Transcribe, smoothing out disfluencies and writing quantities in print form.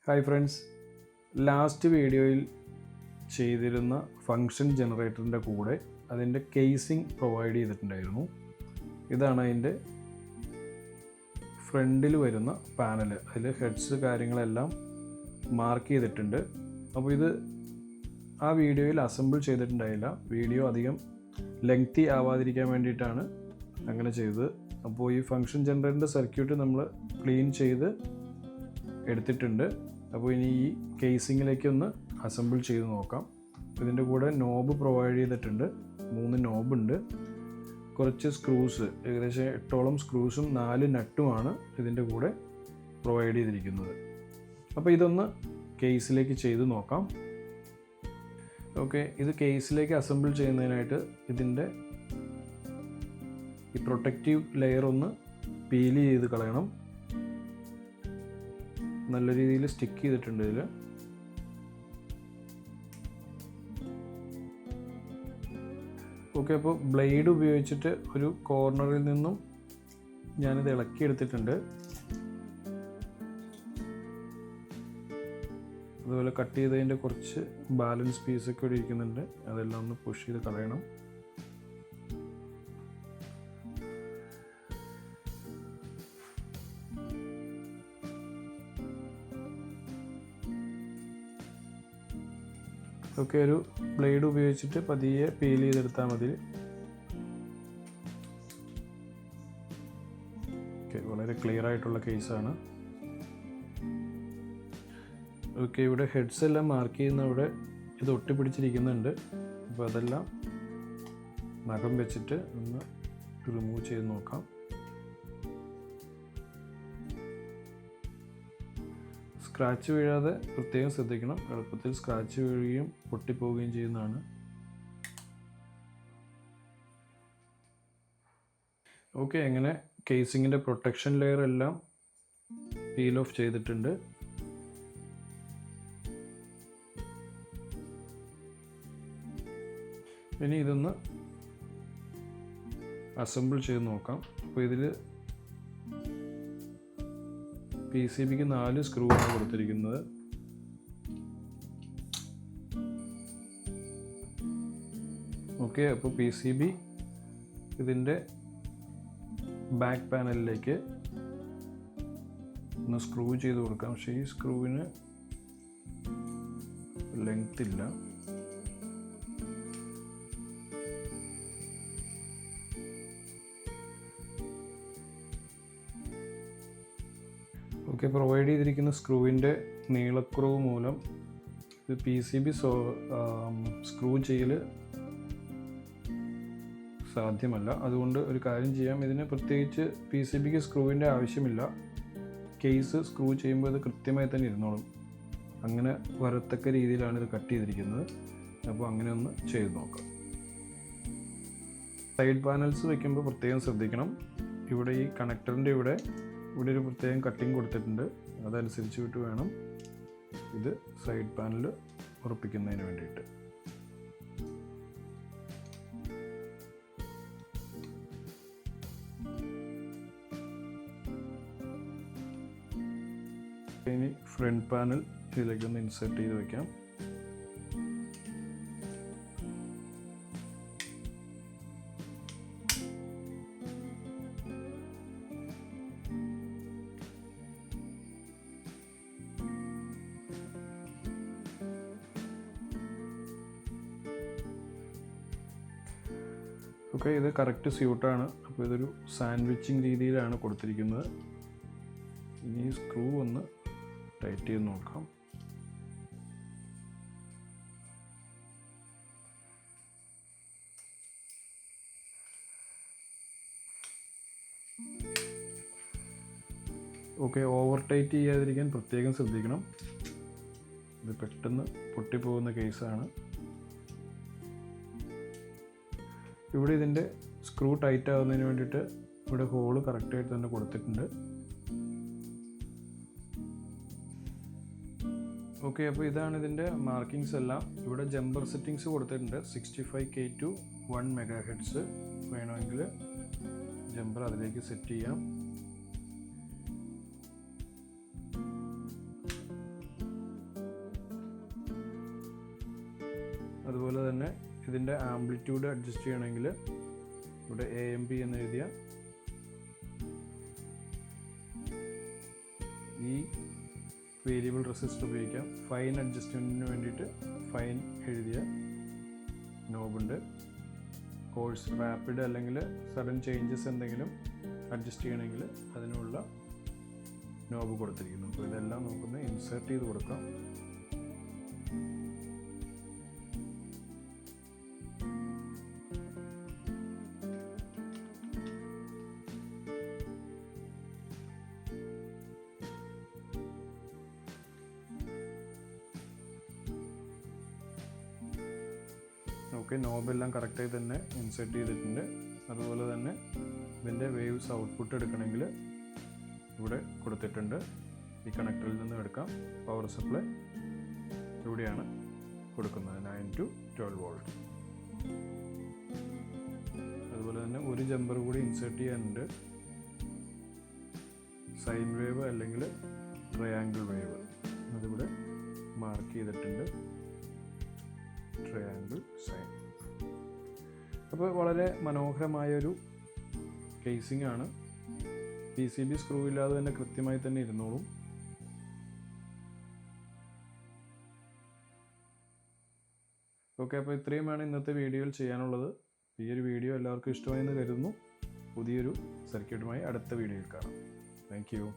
Hi friends, last വീഡിയോയിൽ ചെയ്തിരുന്ന function ജനറേറ്ററിൻ്റെ കൂടെ അതിൻ്റെ കേസിംഗ് പ്രൊവൈഡ് ചെയ്തിട്ടുണ്ടായിരുന്നു. ഇതാണ് അതിൻ്റെ ഫ്രണ്ടിൽ വരുന്ന പാനൽ. അതിൽ ഹെഡ്സ് കാര്യങ്ങളെല്ലാം മാർക്ക് ചെയ്തിട്ടുണ്ട്. അപ്പോൾ ഇത് ആ വീഡിയോയിൽ അസംബിൾ ചെയ്തിട്ടുണ്ടായില്ല. വീഡിയോ അധികം ലെങ്തി ആവാതിരിക്കാൻ വേണ്ടിയിട്ടാണ് അങ്ങനെ ചെയ്തത്. അപ്പോൾ ഈ ഫങ്ഷൻ ജനറേറ്ററിൻ്റെ സർക്യൂട്ട് നമ്മൾ ക്ലീൻ ചെയ്ത് എടുത്തിട്ടുണ്ട്. അപ്പോൾ ഇനി ഈ കേസിങ്ങിലേക്ക് ഒന്ന് അസംബിൾ ചെയ്ത് നോക്കാം. ഇതിൻ്റെ കൂടെ നോബ് പ്രൊവൈഡ് ചെയ്തിട്ടുണ്ട്. 3 നോബുണ്ട്, കുറച്ച് സ്ക്രൂസ്, ഏകദേശം 8ഓളം സ്ക്രൂസും 4 നട്ടുമാണ് ഇതിൻ്റെ കൂടെ പ്രൊവൈഡ് ചെയ്തിരിക്കുന്നത്. അപ്പോൾ ഇതൊന്ന് കേസിലേക്ക് ചെയ്ത് നോക്കാം. ഓക്കെ, ഇത് കേസിലേക്ക് അസംബിൾ ചെയ്യുന്നതിനായിട്ട് ഇതിൻ്റെ ഈ പ്രൊട്ടക്റ്റീവ് ലെയർ ഒന്ന് പീൽ ചെയ്ത് കളയണം. നല്ല രീതിയിൽ സ്റ്റിക്ക് ചെയ്തിട്ടുണ്ട് ഇതിൽ. ഓക്കെ, അപ്പോൾ ബ്ലേഡ് ഉപയോഗിച്ചിട്ട് ഒരു കോർണറിൽ നിന്നും ഞാനിത് ഇളക്കിയെടുത്തിട്ടുണ്ട്. അതുപോലെ കട്ട് ചെയ്തതിൻ്റെ കുറച്ച് ബാലൻസ് പീസൊക്കെ ഇവിടെ ഇരിക്കുന്നുണ്ട്. അതെല്ലാം ഒന്ന് പുഷ് ചെയ്ത് കളയണം. ഒക്കെ ഒരു ബ്ലേഡ് ഉപയോഗിച്ചിട്ട് പതിയെ പീൽ ചെയ്തെടുത്താൽ മതി. ഓക്കെ, വളരെ ക്ലിയർ ആയിട്ടുള്ള കേസാണ്. ഓക്കെ, ഇവിടെ ഹെഡ്സ് എല്ലാം മാർക്ക് ചെയ്യുന്ന ഇവിടെ ഇത് ഒട്ടിപ്പിടിച്ചിരിക്കുന്നുണ്ട്. അപ്പോൾ അതെല്ലാം നഖം വെച്ചിട്ട് ഒന്ന് റിമൂവ് ചെയ്ത് നോക്കാം. സ്ക്രാച്ച് വീഴാതെ പ്രത്യേകം ശ്രദ്ധിക്കണം. എളുപ്പത്തിൽ സ്ക്രാച്ച് വീഴുകയും പൊട്ടിപ്പോവുകയും ചെയ്യുന്നതാണ്. ഓക്കെ, അങ്ങനെ കേസിങ്ങിൻ്റെ പ്രൊട്ടക്ഷൻ ലെയർ എല്ലാം പീൽ ഓഫ് ചെയ്തിട്ടുണ്ട്. ഇനി ഇതൊന്ന് അസംബിൾ ചെയ്ത് നോക്കാം. അപ്പോൾ ഇതിൽ PCBക്ക് 4 സ്ക്രൂ ആണ് കൊടുത്തിരിക്കുന്നത്. ഓക്കെ, അപ്പോൾ PCB ഇതിൻ്റെ ബാക്ക് പാനലിലേക്ക് ഒന്ന് സ്ക്രൂ ചെയ്ത് കൊടുക്കാം. പക്ഷേ ഈ സ്ക്രൂവിന് ലെങ്ത് ഇല്ല. ഓക്കെ, പ്രൊവൈഡ് ചെയ്തിരിക്കുന്ന സ്ക്രൂവിൻ്റെ നീളക്കുറവ് മൂലം ഇത് PCB സ്ക്രൂ ചെയ്യൽ സാധ്യമല്ല. അതുകൊണ്ട് ഒരു കാര്യം ചെയ്യാം, ഇതിന് പ്രത്യേകിച്ച് PCBക്ക് സ്ക്രൂവിൻ്റെ ആവശ്യമില്ല. കേസ് സ്ക്രൂ ചെയ്യുമ്പോൾ ഇത് കൃത്യമായി തന്നെ ഇരുന്നോളും. അങ്ങനെ വരത്തക്ക രീതിയിലാണ് ഇത് കട്ട് ചെയ്തിരിക്കുന്നത്. അപ്പോൾ അങ്ങനെ ഒന്ന് ചെയ്ത് നോക്കാം. സൈഡ് പാനൽസ് വയ്ക്കുമ്പോൾ പ്രത്യേകം ശ്രദ്ധിക്കണം. ഇവിടെ ഈ കണക്ടറിൻ്റെ ഇവിടെ ഒരു പ്രത്യേകം കട്ടിങ് കൊടുത്തിട്ടുണ്ട്. അതനുസരിച്ച് വിട്ട് വേണം ഇത് സൈഡ് പാനൽ ഉറപ്പിക്കുന്നതിന് വേണ്ടിയിട്ട്. ഇനി ഫ്രണ്ട് പാനൽ ഇതിലേക്കൊന്ന് ഇൻസേർട്ട് ചെയ്ത് വയ്ക്കാം. ഓക്കെ, ഇത് കറക്റ്റ് സ്യൂട്ടാണ്. അപ്പോൾ ഇതൊരു സാൻഡ്വിച്ചിങ് രീതിയിലാണ് കൊടുത്തിരിക്കുന്നത്. ഇനി ഈ സ്ക്രൂ ഒന്ന് ടൈറ്റ് ചെയ്ത് നോക്കാം. ഓക്കെ, ഓവർ ടൈറ്റ് ചെയ്യാതിരിക്കാൻ പ്രത്യേകം ശ്രദ്ധിക്കണം. ഇത് പെട്ടെന്ന് പൊട്ടിപ്പോകുന്ന കേസാണ്. ഇവിടെ ഇതിൻ്റെ സ്ക്രൂ ടൈറ്റ് ആകുന്നതിന് വേണ്ടിയിട്ട് ഇവിടെ ഹോള് കറക്റ്റായിട്ട് തന്നെ കൊടുത്തിട്ടുണ്ട്. ഓക്കെ, അപ്പോൾ ഇതാണ് ഇതിൻ്റെ മാർക്കിങ്സ് എല്ലാം. ഇവിടെ ജമ്പർ സെറ്റിങ്സ് കൊടുത്തിട്ടുണ്ട്. 65K to 1 MHz വേണമെങ്കിൽ ജമ്പർ അതിലേക്ക് സെറ്റ് ചെയ്യാം. അതുപോലെ തന്നെ ഇതിൻ്റെ ആംപ്ലിറ്റ്യൂഡ് അഡ്ജസ്റ്റ് ചെയ്യണമെങ്കിൽ ഇവിടെ AMP എന്ന് എഴുതിയ ഈ വേരിയബിൾ റെസിസ്റ്റർ ഉപയോഗിക്കാം. ഫൈൻ അഡ്ജസ്റ്റ്മെൻറ്റിന് വേണ്ടിയിട്ട് ഫൈൻ എഴുതിയ നോബുണ്ട്. കോഴ്സ് റാപ്പിഡ് അല്ലെങ്കിൽ സഡൻ ചേഞ്ചസ് എന്തെങ്കിലും അഡ്ജസ്റ്റ് ചെയ്യണമെങ്കിൽ അതിനുള്ള നോബ് കൊടുത്തിരിക്കുന്നു. അപ്പോൾ ഇതെല്ലാം നമുക്കൊന്ന് ഇൻസേർട്ട് ചെയ്ത് കൊടുക്കാം. ഓക്കെ, നോബെല്ലാം കറക്റ്റായി തന്നെ ഇൻസേർട്ട് ചെയ്തിട്ടുണ്ട്. അതുപോലെ തന്നെ ഇതിൻ്റെ വേവ്സ് ഔട്ട്പുട്ട് എടുക്കണമെങ്കിൽ ഇവിടെ കൊടുത്തിട്ടുണ്ട്. ഈ കണക്ടറിൽ നിന്ന് എടുക്കാം. പവർ സപ്ലൈ ഇവിടെയാണ് കൊടുക്കുന്നത്, 9 to 12 വോൾട്ട്. അതുപോലെ തന്നെ ഒരു ജമ്പർ കൂടി ഇൻസേർട്ട് ചെയ്യാനുണ്ട്. സൈൻ വേവ് അല്ലെങ്കിൽ ട്രയാങ്കിൾ വേവ് അതിവിടെ മാർക്ക് ചെയ്തിട്ടുണ്ട്. Triangle sine. അപ്പോൾ വളരെ മനോഹരമായൊരു കേസിംഗ് ആണ്. PCB സ്ക്രൂ ഇല്ലാതെ തന്നെ കൃത്യമായി തന്നെ ഇരുന്നോളും. ഓക്കെ, അപ്പോൾ ഇത്രയുമാണ് ഇന്നത്തെ വീഡിയോയിൽ ചെയ്യാനുള്ളത്. ഈ ഒരു വീഡിയോ എല്ലാവർക്കും ഇഷ്ടമായെന്ന് കരുതുന്നു. പുതിയൊരു സർക്യൂട്ടുമായി അടുത്ത വീഡിയോയിൽ കാണാം. Thank you.